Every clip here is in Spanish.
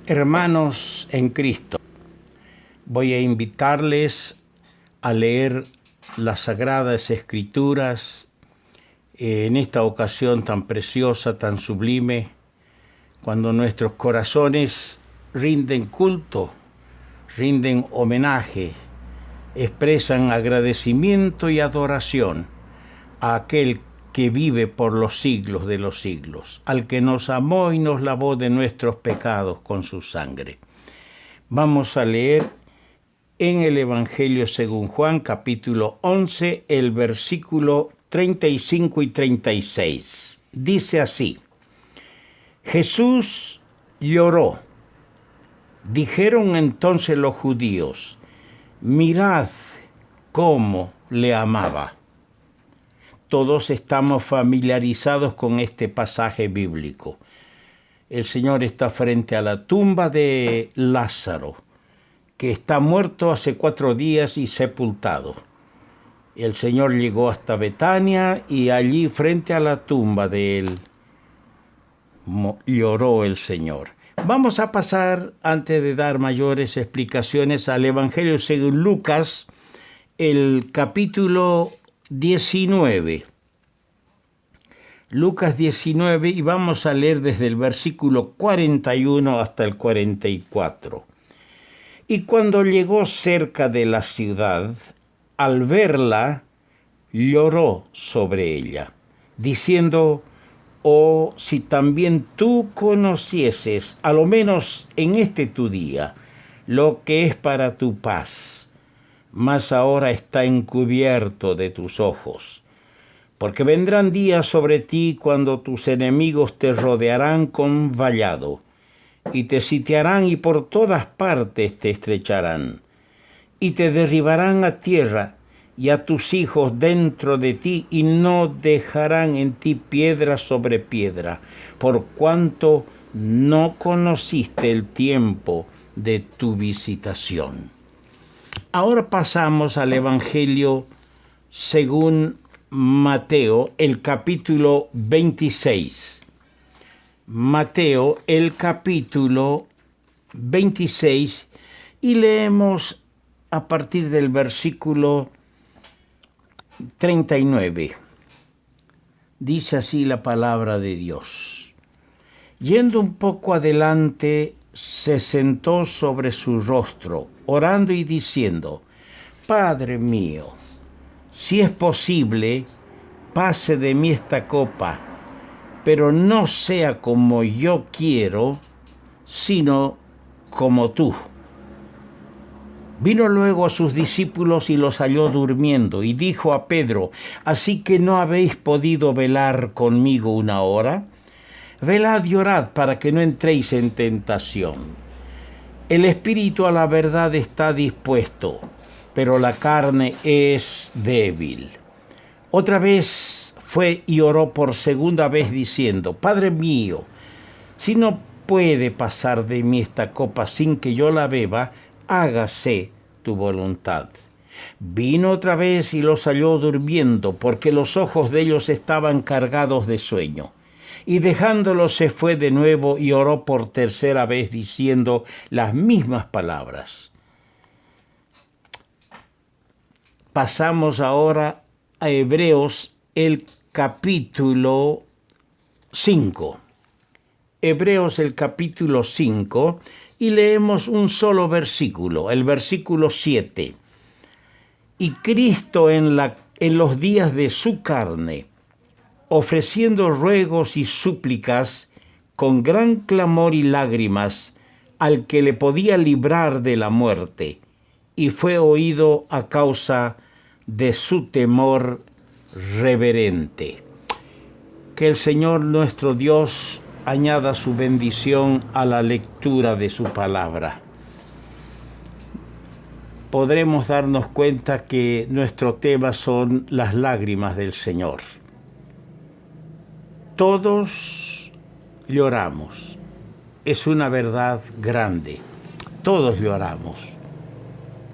Hermanos en Cristo, voy a invitarles a leer las Sagradas Escrituras en esta ocasión tan preciosa, tan sublime, cuando nuestros corazones rinden culto, rinden homenaje, expresan agradecimiento y adoración a aquel que vive por los siglos de los siglos, al que nos amó y nos lavó de nuestros pecados con su sangre. Vamos a leer en el Evangelio según Juan, capítulo 11, el versículo 35 y 36. Dice así: Jesús lloró. Dijeron entonces los judíos: mirad cómo le amaba. Todos estamos familiarizados con este pasaje bíblico. El Señor está frente a la tumba de Lázaro, que está muerto hace 4 días y sepultado. El Señor llegó hasta Betania y allí frente a la tumba de él lloró el Señor. Vamos a pasar, antes de dar mayores explicaciones, al Evangelio según Lucas, el capítulo 19. Lucas 19, y vamos a leer desde el versículo 41 hasta el 44. Y cuando llegó cerca de la ciudad, al verla, lloró sobre ella, diciendo: oh, si también tú conocieses, a lo menos en este tu día, lo que es para tu paz, mas ahora está encubierto de tus ojos. Porque vendrán días sobre ti cuando tus enemigos te rodearán con vallado, y te sitiarán y por todas partes te estrecharán, y te derribarán a tierra y a tus hijos dentro de ti, y no dejarán en ti piedra sobre piedra, por cuanto no conociste el tiempo de tu visitación. Ahora pasamos al Evangelio según Mateo, el capítulo 26. Mateo, el capítulo 26, y leemos a partir del versículo 39. Dice así la palabra de Dios: yendo un poco adelante, se sentó sobre su rostro, orando y diciendo: Padre mío, si es posible, pase de mí esta copa, pero no sea como yo quiero, sino como tú. Vino luego a sus discípulos y los halló durmiendo, y dijo a Pedro: ¿así que no habéis podido velar conmigo 1 hora? Velad y orad para que no entréis en tentación. El espíritu a la verdad está dispuesto, pero la carne es débil. Otra vez fue y oró por segunda vez diciendo: Padre mío, si no puede pasar de mí esta copa sin que yo la beba, hágase tu voluntad. Vino otra vez y los halló durmiendo, porque los ojos de ellos estaban cargados de sueño. Y dejándolos se fue de nuevo y oró por tercera vez diciendo las mismas palabras. Pasamos ahora a Hebreos, el capítulo 5. Hebreos, el capítulo 5, y leemos un solo versículo, el versículo 7. Y Cristo en los días de su carne, ofreciendo ruegos y súplicas con gran clamor y lágrimas al que le podía librar de la muerte, y fue oído a causa de su temor reverente. Que el Señor nuestro Dios añada su bendición a la lectura de su palabra. Podremos darnos cuenta que nuestro tema son las lágrimas del Señor. Todos lloramos. Es una verdad grande. Todos lloramos.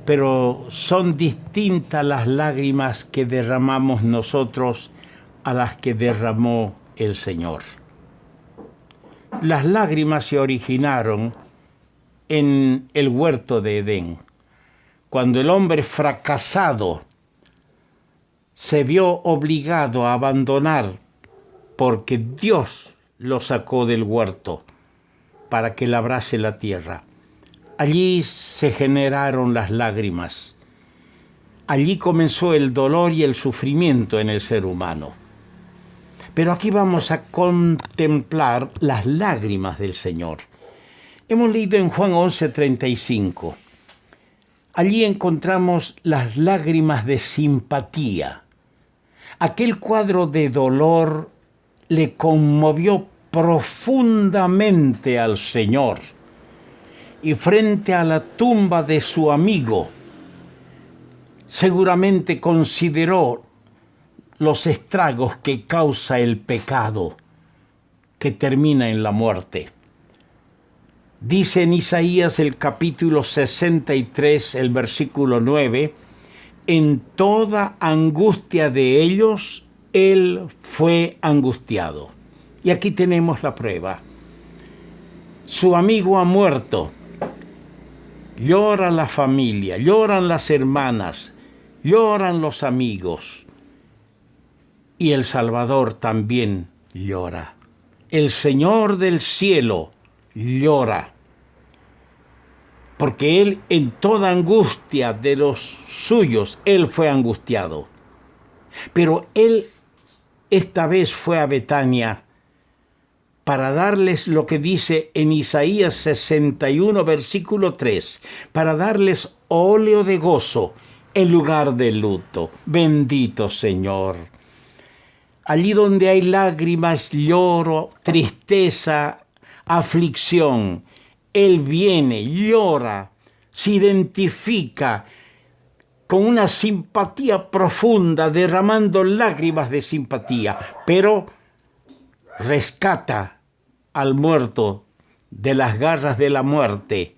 Pero son distintas las lágrimas que derramamos nosotros a las que derramó el Señor. Las lágrimas se originaron en el huerto de Edén, cuando el hombre fracasado se vio obligado a abandonar porque Dios lo sacó del huerto para que labrase la tierra. Allí se generaron las lágrimas. Allí comenzó el dolor y el sufrimiento en el ser humano. Pero aquí vamos a contemplar las lágrimas del Señor. Hemos leído en Juan 11:35. Allí encontramos las lágrimas de simpatía. Aquel cuadro de dolor le conmovió profundamente al Señor. Y frente a la tumba de su amigo, seguramente consideró los estragos que causa el pecado, que termina en la muerte. Dice en Isaías el capítulo 63, el versículo 9, en toda angustia de ellos, Él fue angustiado. Y aquí tenemos la prueba. Su amigo ha muerto. Llora la familia, lloran las hermanas, lloran los amigos. Y el Salvador también llora. El Señor del cielo llora. Porque Él, en toda angustia de los suyos, Él fue angustiado. Pero Él esta vez fue a Betania para darles lo que dice en Isaías 61, versículo 3, para darles óleo de gozo en lugar de luto. Bendito Señor. Allí donde hay lágrimas, lloro, tristeza, aflicción, Él viene, llora, se identifica con una simpatía profunda, derramando lágrimas de simpatía, pero rescata al muerto de las garras de la muerte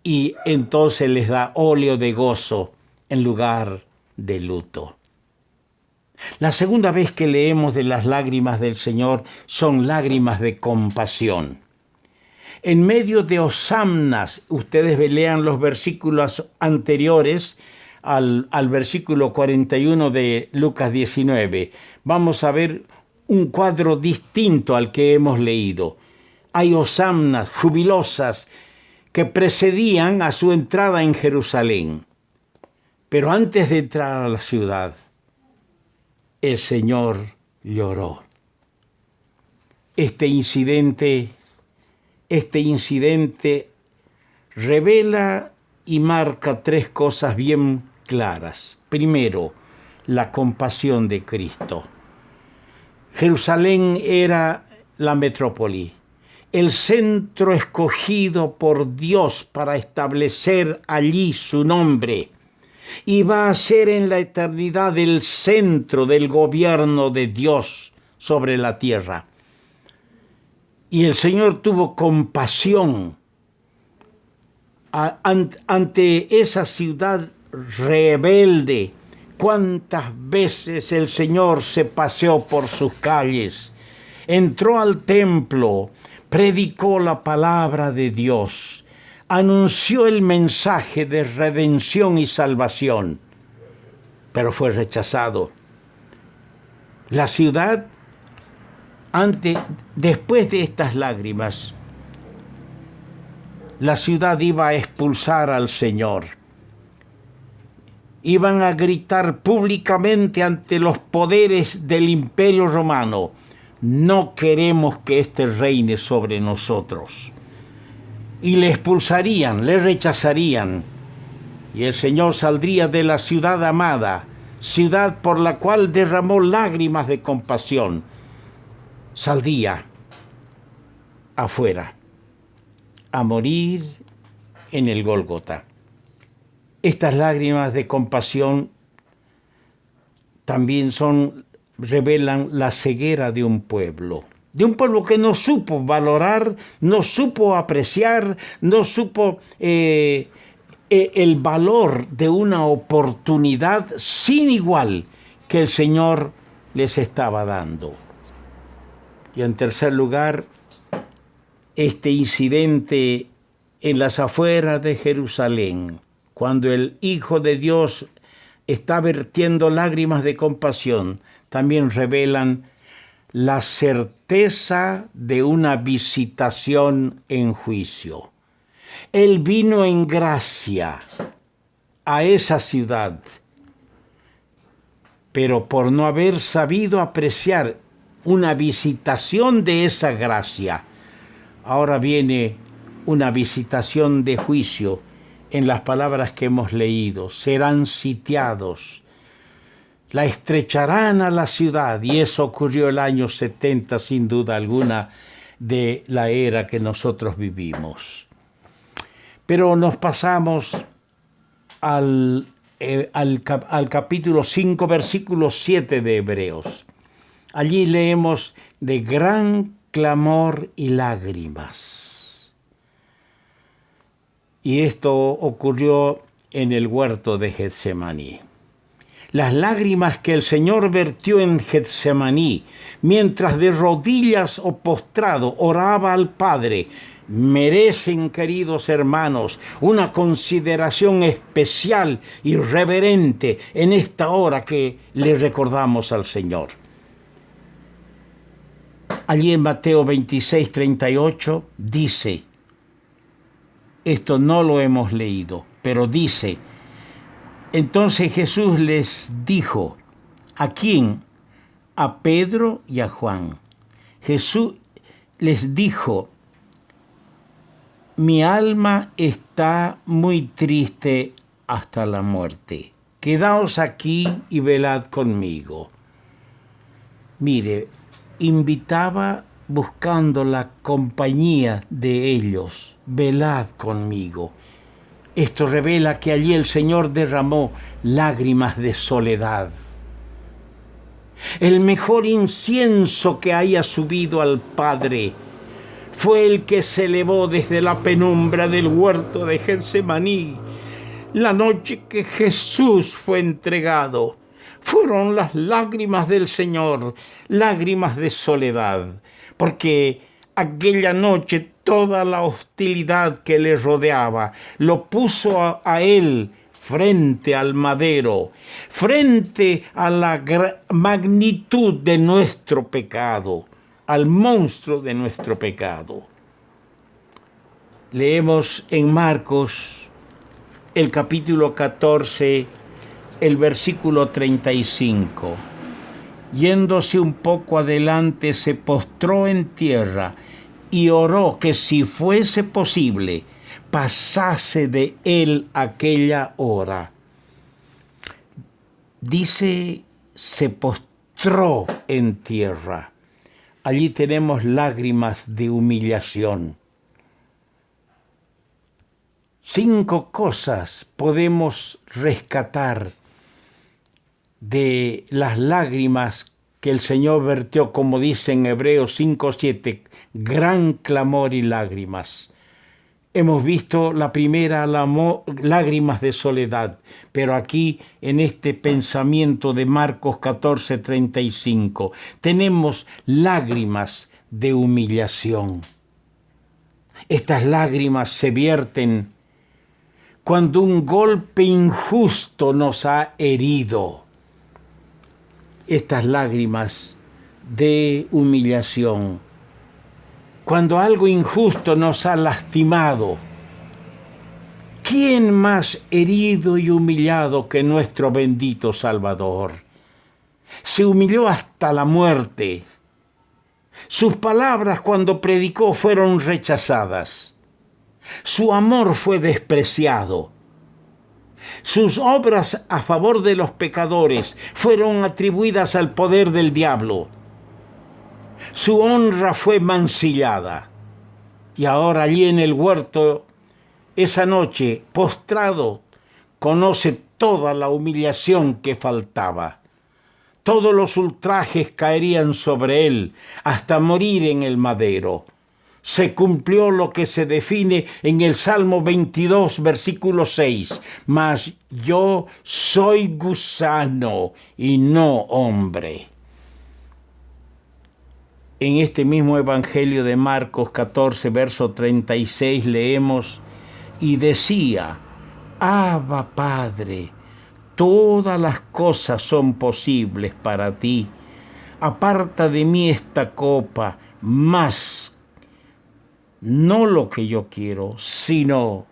y entonces les da óleo de gozo en lugar de luto. La segunda vez que leemos de las lágrimas del Señor son lágrimas de compasión. En medio de hosannas, ustedes lean los versículos anteriores al versículo 41 de Lucas 19. Vamos a ver un cuadro distinto al que hemos leído. Hay hosannas jubilosas que precedían a su entrada en Jerusalén. Pero antes de entrar a la ciudad, el Señor lloró. Este incidente revela y marca tres cosas bien claras. Primero, la compasión de Cristo. Jerusalén era la metrópoli, el centro escogido por Dios para establecer allí su nombre. Y va a ser en la eternidad el centro del gobierno de Dios sobre la tierra. Y el Señor tuvo compasión ante esa ciudad rebelde. Cuántas veces el Señor se paseó por sus calles, entró al templo, predicó la palabra de Dios, anunció el mensaje de redención y salvación, pero fue rechazado. La ciudad, después de estas lágrimas, la ciudad iba a expulsar al Señor. Iban a gritar públicamente ante los poderes del Imperio Romano: no queremos que éste reine sobre nosotros. Y le expulsarían, le rechazarían. Y el Señor saldría de la ciudad amada, ciudad por la cual derramó lágrimas de compasión. Saldría afuera a morir en el Gólgota. Estas lágrimas de compasión también revelan la ceguera de un pueblo que no supo valorar, no supo apreciar, no supo el valor de una oportunidad sin igual que el Señor les estaba dando. Y en tercer lugar, este incidente en las afueras de Jerusalén, cuando el Hijo de Dios está vertiendo lágrimas de compasión, también revelan la certeza de una visitación en juicio. Él vino en gracia a esa ciudad, pero por no haber sabido apreciar una visitación de esa gracia, ahora viene una visitación de juicio en las palabras que hemos leído. Serán sitiados, la estrecharán a la ciudad, y eso ocurrió el año 70, sin duda alguna, de la era que nosotros vivimos. Pero nos pasamos al capítulo 5, versículo 7 de Hebreos. Allí leemos de gran clamor y lágrimas. Y esto ocurrió en el huerto de Getsemaní. Las lágrimas que el Señor vertió en Getsemaní, mientras de rodillas o postrado oraba al Padre, merecen, queridos hermanos, una consideración especial y reverente en esta hora que le recordamos al Señor. Allí en Mateo 26, 38 dice, esto no lo hemos leído, pero dice, entonces Jesús les dijo, ¿a quién? A Pedro y a Juan. Jesús les dijo, mi alma está muy triste hasta la muerte. Quedaos aquí y velad conmigo. Mire, invitaba buscando la compañía de ellos. Velad conmigo. Esto revela que allí el Señor derramó lágrimas de soledad. El mejor incienso que haya subido al Padre fue el que se elevó desde la penumbra del huerto de Getsemaní. La noche que Jesús fue entregado, fueron las lágrimas del Señor, lágrimas de soledad, porque aquella noche toda la hostilidad que le rodeaba lo puso a él frente al madero, frente a la magnitud de nuestro pecado, al monstruo de nuestro pecado. Leemos en Marcos el capítulo 14, el versículo 35. Yéndose un poco adelante, se postró en tierra y oró que si fuese posible, pasase de él aquella hora. Dice, se postró en tierra. Allí tenemos lágrimas de humillación. 5 cosas podemos rescatar de las lágrimas que el Señor vertió, como dice en Hebreos 5:7, gran clamor y lágrimas. Hemos visto la primera, lágrimas de soledad, pero aquí en este pensamiento de Marcos 14:35 tenemos lágrimas de humillación. Estas lágrimas se vierten cuando un golpe injusto nos ha herido. Estas lágrimas de humillación, cuando algo injusto nos ha lastimado. ¿Quién más herido y humillado que nuestro bendito Salvador? Se humilló hasta la muerte. Sus palabras cuando predicó fueron rechazadas. Su amor fue despreciado. Sus obras a favor de los pecadores fueron atribuidas al poder del diablo. Su honra fue mancillada. Y ahora allí en el huerto, esa noche, postrado, conoce toda la humillación que faltaba. Todos los ultrajes caerían sobre él hasta morir en el madero. Se cumplió lo que se define en el Salmo 22, versículo 6. Mas yo soy gusano y no hombre. En este mismo Evangelio de Marcos 14, verso 36, leemos, y decía: Abba, Padre, todas las cosas son posibles para ti. Aparta de mí esta copa, mas no lo que yo quiero, sino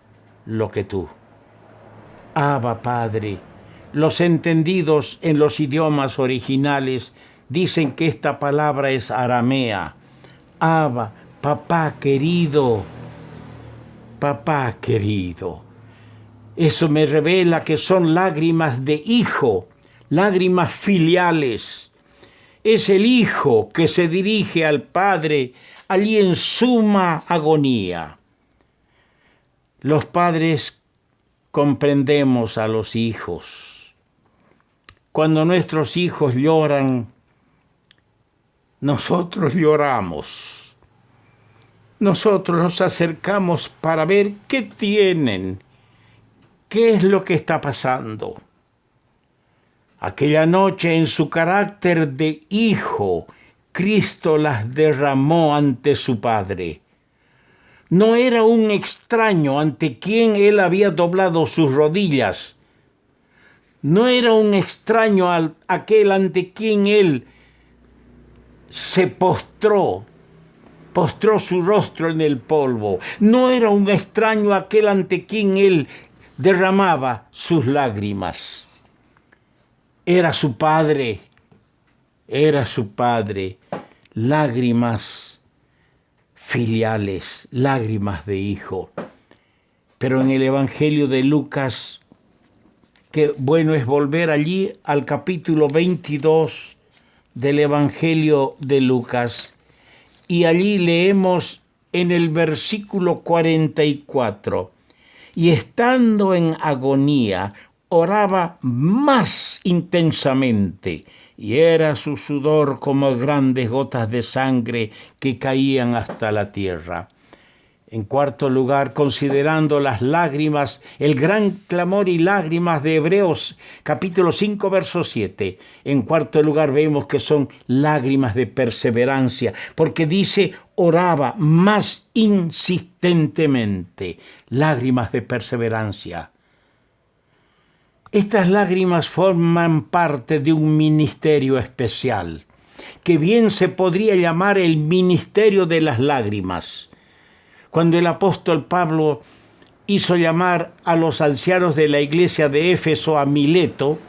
lo que tú. Abba, Padre. Los entendidos en los idiomas originales dicen que esta palabra es aramea. Abba, papá querido, papá querido. Eso me revela que son lágrimas de hijo, lágrimas filiales. Es el hijo que se dirige al Padre allí en suma agonía. Los padres comprendemos a los hijos. Cuando nuestros hijos lloran, nosotros lloramos. Nosotros nos acercamos para ver qué tienen, qué es lo que está pasando. Aquella noche, en su carácter de hijo, Cristo las derramó ante su Padre. No era un extraño ante quien él había doblado sus rodillas. No era un extraño aquel ante quien él se postró su rostro en el polvo. No era un extraño aquel ante quien él derramaba sus lágrimas. Era su Padre, lágrimas filiales, lágrimas de hijo. Pero en el Evangelio de Lucas, qué bueno es volver allí al capítulo 22 del Evangelio de Lucas, y allí leemos en el versículo 44, y estando en agonía, oraba más intensamente, y era su sudor como grandes gotas de sangre que caían hasta la tierra. En cuarto lugar, considerando las lágrimas, el gran clamor y lágrimas de Hebreos, capítulo 5, verso 7. En cuarto lugar, vemos que son lágrimas de perseverancia, porque dice, oraba más insistentemente, lágrimas de perseverancia. Estas lágrimas forman parte de un ministerio especial, que bien se podría llamar el ministerio de las lágrimas. Cuando el apóstol Pablo hizo llamar a los ancianos de la iglesia de Éfeso a Mileto,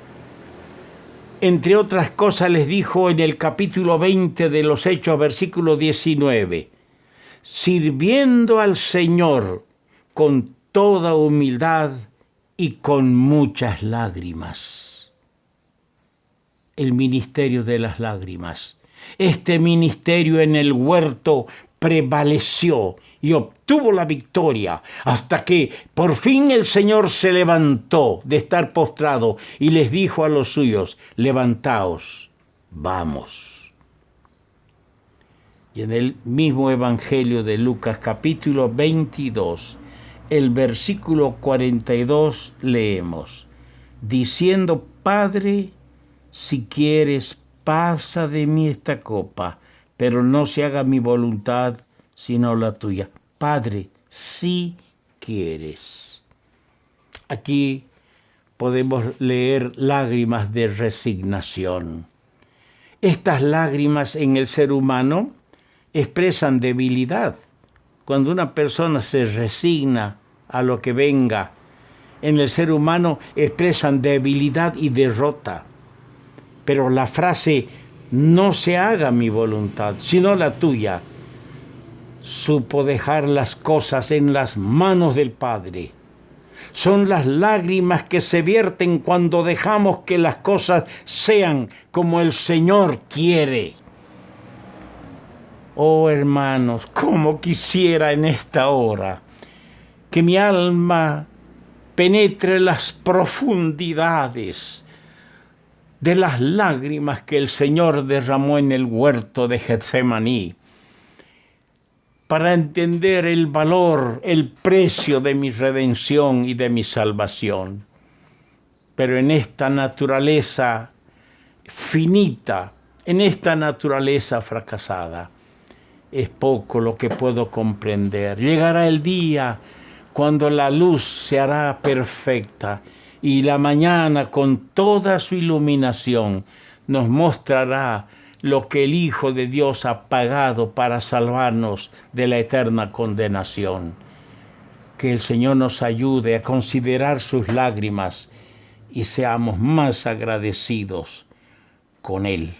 entre otras cosas les dijo en el capítulo 20 de los Hechos, versículo 19, sirviendo al Señor con toda humildad y con muchas lágrimas. El ministerio de las lágrimas. Este ministerio en el huerto prevaleció y obtuvo la victoria hasta que por fin el Señor se levantó de estar postrado y les dijo a los suyos, levantaos, vamos. Y en el mismo Evangelio de Lucas capítulo 22, el versículo 42 leemos, diciendo, Padre, si quieres, pasa de mí esta copa, pero no se haga mi voluntad, sino la tuya. Padre, si quieres. Aquí podemos leer lágrimas de resignación. Estas lágrimas en el ser humano expresan debilidad. Cuando una persona se resigna a lo que venga, en el ser humano expresan debilidad y derrota. Pero la frase, no se haga mi voluntad, sino la tuya, supo dejar las cosas en las manos del Padre. Son las lágrimas que se vierten cuando dejamos que las cosas sean como el Señor quiere. Oh hermanos, cómo quisiera en esta hora que mi alma penetre las profundidades de las lágrimas que el Señor derramó en el huerto de Getsemaní, para entender el valor, el precio de mi redención y de mi salvación. Pero en esta naturaleza finita, en esta naturaleza fracasada, es poco lo que puedo comprender. Llegará el día cuando la luz se hará perfecta y la mañana con toda su iluminación nos mostrará lo que el Hijo de Dios ha pagado para salvarnos de la eterna condenación. Que el Señor nos ayude a considerar sus lágrimas y seamos más agradecidos con Él.